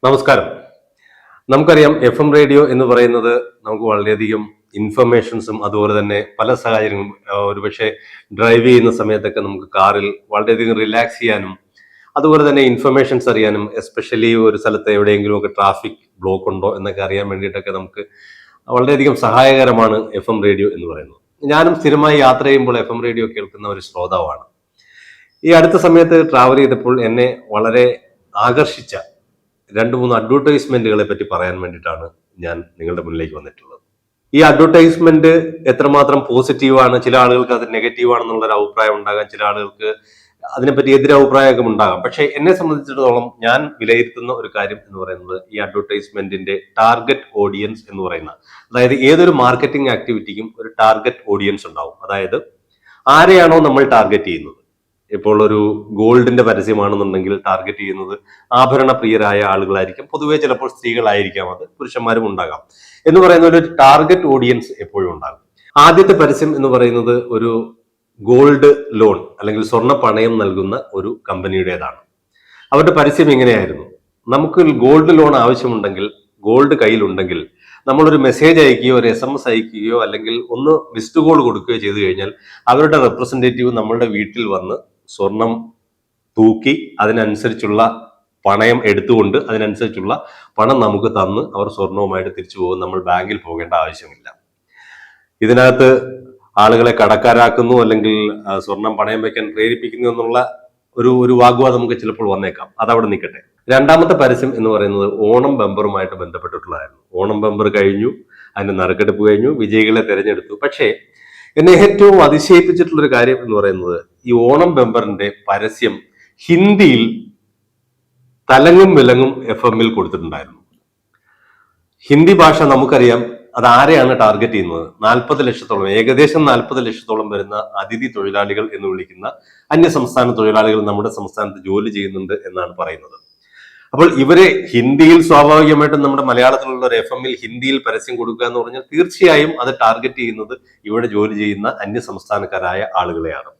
നമസ്കാരം. നമുക്കറിയാം F M radio എന്ന് പറയുന്നത് നമുക്ക് വളരെയധികം ഇൻഫർമേഷൻസും അതുപോലെ തന്നെ പല സാഹചര്യങ്ങളും ഒരുപക്ഷെ ഡ്രൈവ് ചെയ്യുന്ന സമയത്തൊക്കെ നമുക്ക് കാറിൽ വളരെയധികം റിലാക്സ് ചെയ്യാനും അതുപോലെ തന്നെ ഇൻഫർമേഷൻസ് അറിയാനും എസ്പെഷ്യലി ഒരു സ്ഥലത്ത് എവിടെയെങ്കിലും ഒക്കെ ട്രാഫിക് ബ്ലോക്ക് ഉണ്ടോ എന്നൊക്കെ അറിയാൻ വേണ്ടിയിട്ടൊക്കെ നമുക്ക് വളരെയധികം സഹായകരമാണ് എഫ് എം റേഡിയോ എന്ന് പറയുന്നത്. ഞാനും സ്ഥിരമായി യാത്ര ചെയ്യുമ്പോൾ എഫ് എം റേഡിയോ കേൾക്കുന്ന ഒരു ശ്രോതാവാണ്. ഈ അടുത്ത സമയത്ത് ട്രാവൽ ചെയ്തപ്പോൾ എന്നെ വളരെ ആകർഷിച്ച രണ്ട് മൂന്ന് അഡ്വർടൈസ്മെന്റുകളെ പറ്റി പറയാൻ വേണ്ടിയിട്ടാണ് ഞാൻ നിങ്ങളുടെ മുന്നിലേക്ക് വന്നിട്ടുള്ളത്. ഈ അഡ്വർടൈസ്മെന്റ് എത്രമാത്രം പോസിറ്റീവാണ്, ചില ആളുകൾക്ക് അത് നെഗറ്റീവ് ആണെന്നുള്ള ഒരു അഭിപ്രായം ഉണ്ടാകാം, ചില ആളുകൾക്ക് അതിനെപ്പറ്റി എതിരഭിപ്രായമൊക്കെ ഉണ്ടാകാം. പക്ഷെ എന്നെ സംബന്ധിച്ചിടത്തോളം ഞാൻ വിലയിരുത്തുന്ന ഒരു കാര്യം എന്ന് പറയുന്നത് ഈ അഡ്വർടൈസ്മെന്റിന്റെ ടാർഗറ്റ് ഓഡിയൻസ് എന്ന് പറയുന്ന, അതായത് ഏതൊരു മാർക്കറ്റിംഗ് ആക്ടിവിറ്റിക്കും ഒരു ടാർഗറ്റ് ഓഡിയൻസ് ഉണ്ടാവും. അതായത് ആരെയാണോ നമ്മൾ ടാർഗറ്റ് ചെയ്യുന്നത്, ഇപ്പോൾ ഒരു ഗോൾഡിന്റെ പരസ്യമാണെന്നുണ്ടെങ്കിൽ ടാർഗറ്റ് ചെയ്യുന്നത് ആഭരണ പ്രിയരായ ആളുകളായിരിക്കും. പൊതുവെ ചിലപ്പോൾ സ്ത്രീകളായിരിക്കാം, അത് പുരുഷന്മാരും ഉണ്ടാകാം. എന്ന് പറയുന്ന ഒരു ടാർഗറ്റ് ഓഡിയൻസ് എപ്പോഴും ഉണ്ടാകും. ആദ്യത്തെ പരസ്യം എന്ന് പറയുന്നത് ഒരു ഗോൾഡ് ലോൺ അല്ലെങ്കിൽ സ്വർണ്ണ പണയം നൽകുന്ന ഒരു കമ്പനിയുടേതാണ്. അവരുടെ പരസ്യം ഇങ്ങനെയായിരുന്നു: നമുക്ക് ഗോൾഡ് ലോൺ ആവശ്യമുണ്ടെങ്കിൽ, ഗോൾഡ് കയ്യിലുണ്ടെങ്കിൽ നമ്മളൊരു മെസ്സേജ് അയക്കുകയോ ഒരു SMS അയക്കുകയോ അല്ലെങ്കിൽ ഒന്ന് മിസ്ഡ് കോൾ കൊടുക്കുകയോ ചെയ്തു കഴിഞ്ഞാൽ അവരുടെ റെപ്രസെന്റേറ്റീവ് നമ്മളുടെ വീട്ടിൽ വന്ന് സ്വർണം തൂക്കി അതിനനുസരിച്ചുള്ള പണയം എടുത്തുകൊണ്ട് അതിനനുസരിച്ചുള്ള പണം നമുക്ക് തന്ന് അവർ സ്വർണവുമായിട്ട് തിരിച്ചു പോകും. നമ്മൾ ബാങ്കിൽ പോകേണ്ട ആവശ്യമില്ല. ഇതിനകത്ത് ആളുകളെ കടക്കാരാക്കുന്നു അല്ലെങ്കിൽ സ്വർണം പണയം വയ്ക്കാൻ പ്രേരിപ്പിക്കുന്നു എന്നുള്ള ഒരു വാഗ്വാദം നമുക്ക് ചിലപ്പോൾ വന്നേക്കാം. അതവിടെ നിൽക്കട്ടെ. രണ്ടാമത്തെ പരസ്യം എന്ന് പറയുന്നത് ഓണം ബമ്പറുമായിട്ട് ബന്ധപ്പെട്ടിട്ടുള്ളതായിരുന്നു. ഓണം ബമ്പർ കഴിഞ്ഞു, അതിന്റെ നറുക്കെടുപ്പ് കഴിഞ്ഞു, വിജയികളെ തെരഞ്ഞെടുത്തു. പക്ഷേ എന്നെ ഏറ്റവും അതിശയിപ്പിച്ചിട്ടുള്ളൊരു കാര്യം എന്ന് പറയുന്നത് ഈ ഓണം ബമ്പറിന്റെ പരസ്യം ഹിന്ദിയിൽ തലങ്ങും വിലങ്ങും FM-ൽ കൊടുത്തിട്ടുണ്ടായിരുന്നു. ഹിന്ദി ഭാഷ നമുക്കറിയാം, അത് ആരെയാണ് ടാർഗറ്റ് ചെയ്യുന്നത്? 40 ലക്ഷത്തോളം, ഏകദേശം 40 ലക്ഷത്തോളം വരുന്ന അതിഥി തൊഴിലാളികൾ എന്ന് വിളിക്കുന്ന അന്യ സംസ്ഥാന തൊഴിലാളികൾ നമ്മുടെ സംസ്ഥാനത്ത് ജോലി ചെയ്യുന്നുണ്ട് എന്നാണ് പറയുന്നത്. അപ്പോൾ ഇവരെ ഹിന്ദിയിൽ, സ്വാഭാവികമായിട്ടും നമ്മുടെ മലയാളത്തിലുള്ള ഒരു FM-ൽ ഹിന്ദിയിൽ പരസ്യം കൊടുക്കുക എന്ന് പറഞ്ഞാൽ തീർച്ചയായും അത് ടാർഗറ്റ് ചെയ്യുന്നത് ഇവിടെ ജോലി ചെയ്യുന്ന അന്യ സംസ്ഥാനക്കാരായ ആളുകളെയാണ്.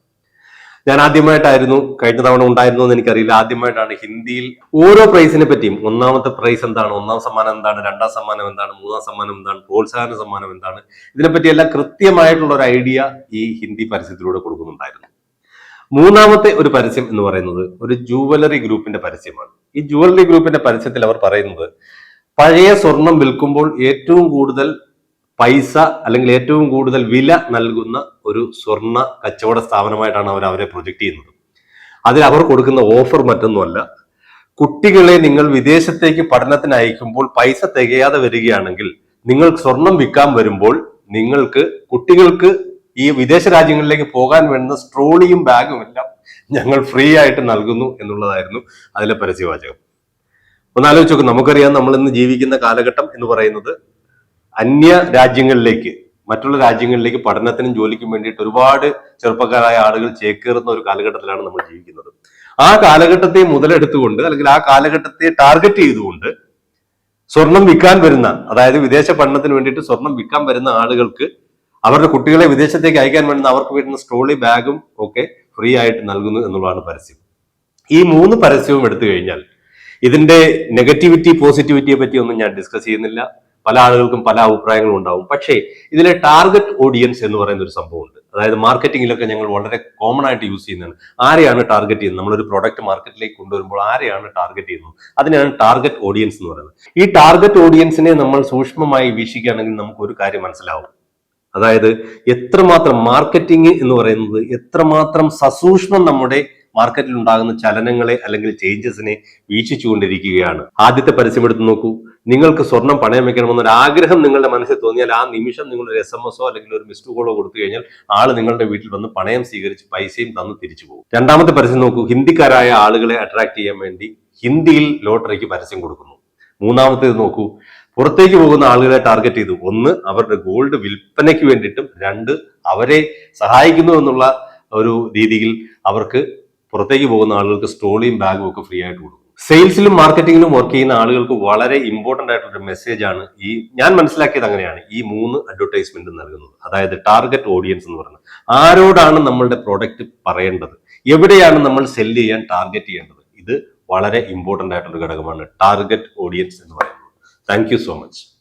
ഞാൻ ആദ്യമായിട്ടായിരുന്നു, കഴിഞ്ഞ തവണ ഉണ്ടായിരുന്നു എന്ന് എനിക്കറിയില്ല, ആദ്യമായിട്ടാണ് ഹിന്ദിയിൽ ഓരോ പ്രൈസിനെ പറ്റിയും, ഒന്നാമത്തെ പ്രൈസ് എന്താണ്, ഒന്നാം സമ്മാനം എന്താണ്, രണ്ടാം സമ്മാനം എന്താണ്, മൂന്നാം സമ്മാനം എന്താണ്, പ്രോത്സാഹന സമ്മാനം എന്താണ്, ഇതിനെപ്പറ്റിയെല്ലാം കൃത്യമായിട്ടുള്ള ഒരു ഐഡിയ ഈ ഹിന്ദി പരസ്യത്തിലൂടെ കൊടുക്കുന്നുണ്ടായിരുന്നു. മൂന്നാമത്തെ ഒരു പരസ്യം എന്ന് പറയുന്നത് ഒരു ജുവലറി ഗ്രൂപ്പിന്റെ പരസ്യമാണ്. ഈ ജുവലറി ഗ്രൂപ്പിന്റെ പരസ്യത്തിൽ അവർ പറയുന്നത് പഴയ സ്വർണം വിൽക്കുമ്പോൾ ഏറ്റവും കൂടുതൽ പൈസ അല്ലെങ്കിൽ ഏറ്റവും കൂടുതൽ വില നൽകുന്ന ഒരു സ്വർണ്ണ കച്ചവട സ്ഥാപനമായിട്ടാണ് അവരെ പ്രൊജക്ട് ചെയ്യുന്നത്. അതിൽ അവർ കൊടുക്കുന്ന ഓഫർ മറ്റൊന്നുമല്ല, കുട്ടികളെ നിങ്ങൾ വിദേശത്തേക്ക് പഠനത്തിന് അയക്കുമ്പോൾ പൈസ തികയാതെ വരികയാണെങ്കിൽ നിങ്ങൾ സ്വർണം വിൽക്കാൻ വരുമ്പോൾ കുട്ടികൾക്ക് ഈ വിദേശ രാജ്യങ്ങളിലേക്ക് പോകാൻ വേണ്ടുന്ന സ്ട്രോളിയും ബാഗും എല്ലാം ഞങ്ങൾ ഫ്രീ ആയിട്ട് നൽകുന്നു എന്നുള്ളതായിരുന്നു അതിലെ പരസ്യവാചകം. ഒന്നാലോചിച്ച് നോക്കും. നമുക്കറിയാം, നമ്മൾ ഇന്ന് ജീവിക്കുന്ന കാലഘട്ടം എന്ന് പറയുന്നത് അന്യ രാജ്യങ്ങളിലേക്ക്, മറ്റുള്ള രാജ്യങ്ങളിലേക്ക് പഠനത്തിനും ജോലിക്കും വേണ്ടിയിട്ട് ഒരുപാട് ചെറുപ്പക്കാരായ ആളുകൾ ചേക്കേറുന്ന ഒരു കാലഘട്ടത്തിലാണ് നമ്മൾ ജീവിക്കുന്നത്. ആ കാലഘട്ടത്തെ മുതലെടുത്തുകൊണ്ട് അല്ലെങ്കിൽ ആ കാലഘട്ടത്തെ ടാർഗറ്റ് ചെയ്തുകൊണ്ട് സ്വർണം വിൽക്കാൻ വരുന്ന, അതായത് വിദേശ പഠനത്തിന് വേണ്ടിയിട്ട് സ്വർണം വിൽക്കാൻ വരുന്ന ആളുകൾക്ക് അവരുടെ കുട്ടികളെ വിദേശത്തേക്ക് അയക്കാൻ വേണ്ടുന്ന അവർക്ക് വരുന്ന സ്ട്രോളി ബാഗും ഒക്കെ ഫ്രീ ആയിട്ട് നൽകുന്നു എന്നുള്ളതാണ് പരസ്യം. ഈ മൂന്ന് പരസ്യവും എടുത്തു കഴിഞ്ഞാൽ ഇതിന്റെ നെഗറ്റിവിറ്റി പോസിറ്റിവിറ്റിയെ പറ്റി ഒന്നും ഞാൻ ഡിസ്കസ് ചെയ്യുന്നില്ല. പല ആളുകൾക്കും പല അഭിപ്രായങ്ങളും ഉണ്ടാവും. പക്ഷേ ഇതിലെ ടാർഗറ്റ് ഓഡിയൻസ് എന്ന് പറയുന്ന ഒരു സംഭവമുണ്ട്. അതായത് മാർക്കറ്റിംഗിലൊക്കെ ഞങ്ങൾ വളരെ കോമൺ ആയിട്ട് യൂസ് ചെയ്യുന്നതാണ്. ആരെയാണ് ടാർഗറ്റ് ചെയ്യുന്നത്? നമ്മളൊരു പ്രോഡക്റ്റ് മാർക്കറ്റിലേക്ക് കൊണ്ടുവരുമ്പോൾ ആരെയാണ് ടാർഗറ്റ് ചെയ്യുന്നത്? അതിനാണ് ടാർഗറ്റ് ഓഡിയൻസ് എന്ന് പറയുന്നത്. ഈ ടാർഗറ്റ് ഓഡിയൻസിനെ നമ്മൾ സൂക്ഷ്മമായി വീക്ഷിക്കുകയാണെങ്കിൽ നമുക്ക് ഒരു കാര്യം മനസ്സിലാവും. അതായത് എത്രമാത്രം മാർക്കറ്റിംഗ് എന്ന് പറയുന്നത് എത്രമാത്രം സസൂക്ഷ്മം നമ്മുടെ മാർക്കറ്റിൽ ഉണ്ടാകുന്ന ചലനങ്ങളെ അല്ലെങ്കിൽ ചേഞ്ചസിനെ വീക്ഷിച്ചുകൊണ്ടിരിക്കുകയാണ്. ആദ്യത്തെ പരസ്യം എടുത്ത് നോക്കൂ. നിങ്ങൾക്ക് സ്വർണം പണയം വെക്കണമെന്നൊരു ആഗ്രഹം നിങ്ങളുടെ മനസ്സിൽ തോന്നിയാൽ ആ നിമിഷം നിങ്ങൾ ഒരു SMS-ഓ അല്ലെങ്കിൽ ഒരു മിസ്ഡ് കോളോ കൊടുത്തു കഴിഞ്ഞാൽ ആള് നിങ്ങളുടെ വീട്ടിൽ വന്ന് പണയം സ്വീകരിച്ച് പൈസയും തന്ന് തിരിച്ചു പോകും. രണ്ടാമത്തെ പരസ്യം നോക്കൂ. ഹിന്ദിക്കാരായ ആളുകളെ അട്രാക്ട് ചെയ്യാൻ വേണ്ടി ഹിന്ദിയിൽ ലോട്ടറിക്ക് പരസ്യം കൊടുക്കുന്നു. മൂന്നാമത്തേത് നോക്കൂ. പുറത്തേക്ക് പോകുന്ന ആളുകളെ ടാർഗറ്റ് ചെയ്തു. ഒന്ന്, അവരുടെ ഗോൾഡ് വിൽപ്പനയ്ക്ക് വേണ്ടിയിട്ടും, രണ്ട്, അവരെ സഹായിക്കുന്നു എന്നുള്ള ഒരു രീതിയിൽ അവർക്ക് പുറത്തേക്ക് പോകുന്ന ആളുകൾക്ക് സ്റ്റോളിയും ബാഗും ഒക്കെ ഫ്രീ ആയിട്ട് കൊടുക്കും. സെയിൽസിലും മാർക്കറ്റിംഗിലും വർക്ക് ചെയ്യുന്ന ആളുകൾക്ക് വളരെ ഇമ്പോർട്ടന്റ് ആയിട്ടുള്ള മെസ്സേജ് ആണ് ഞാൻ മനസ്സിലാക്കിയത് അങ്ങനെയാണ്, ഈ മൂന്ന് അഡ്വർടൈസ്മെന്റ് നൽകുന്നത്. അതായത് ടാർഗറ്റ് ഓഡിയൻസ് എന്ന് പറയുന്നത് ആരോടാണ് നമ്മളുടെ പ്രോഡക്റ്റ് പറയേണ്ടത്, എവിടെയാണ് നമ്മൾ സെല്ല് ചെയ്യാൻ ടാർഗറ്റ് ചെയ്യേണ്ടത്, ഇത് വളരെ ഇമ്പോർട്ടന്റ് ആയിട്ടുള്ള ഘടകമാണ് ടാർഗറ്റ് ഓഡിയൻസ് എന്ന് പറയുന്നത്. Thank you so much.